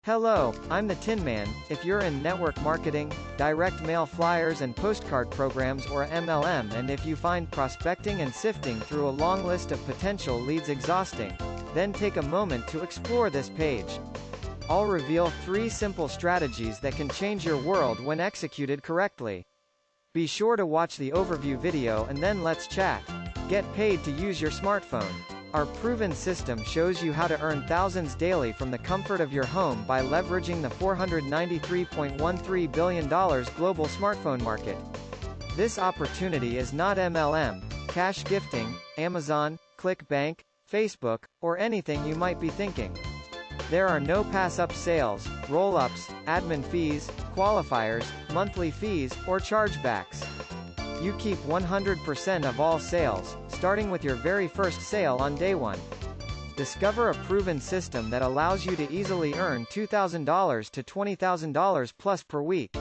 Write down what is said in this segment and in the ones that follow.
Hello, I'm the Tin Man. If you're in network marketing, direct mail flyers and postcard programs or MLM, and if you find prospecting and sifting through a long list of potential leads exhausting, then take a moment to explore this page. I'll reveal 3 simple strategies that can change your world when executed correctly. Be sure to watch the overview video and then let's chat. Get paid to use your smartphone. Our proven system shows you how to earn thousands daily from the comfort of your home by leveraging the $493.13 billion global smartphone market. This opportunity is not MLM, cash gifting, Amazon, ClickBank, Facebook, or anything you might be thinking. There are no pass-up sales, roll-ups, admin fees, qualifiers, monthly fees, or chargebacks. You keep 100% of all sales, starting with your very first sale on day 1. Discover a proven system that allows you to easily earn $2,000 to $20,000 plus per week.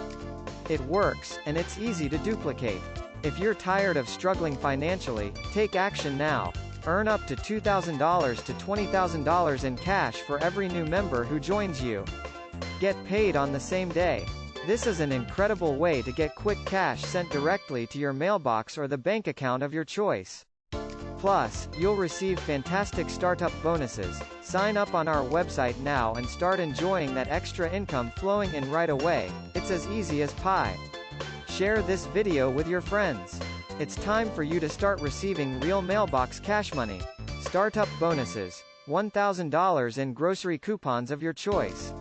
It works, and it's easy to duplicate. If you're tired of struggling financially, take action now. Earn up to $2,000 to $20,000 in cash for every new member who joins you. Get paid on the same day. This is an incredible way to get quick cash sent directly to your mailbox or the bank account of your choice. Plus, you'll receive fantastic startup bonuses. Sign up on our website now and start enjoying that extra income flowing in right away. It's as easy as pie. Share this video with your friends. It's time for you to start receiving real mailbox cash money. Startup bonuses. $1,000 in grocery coupons of your choice.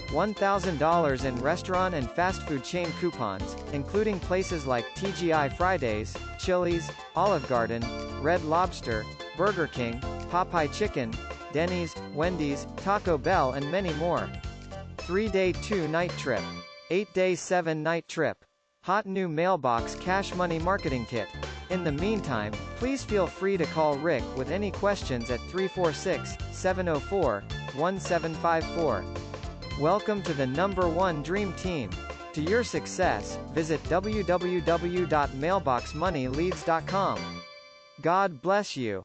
$1,000 in restaurant and fast food chain coupons, including places like TGI Fridays, Chili's, Olive Garden, Red Lobster, Burger King, Popeye Chicken, Denny's, Wendy's, Taco Bell and many more. 3-day 2-night trip. 8-day 7-night trip. Hot new mailbox cash money marketing kit. In the meantime, please feel free to call Rick with any questions at 346-704-1754. Welcome to the #1 Dream Team. To your success, visit www.mailboxmoneyleads.com. God bless you.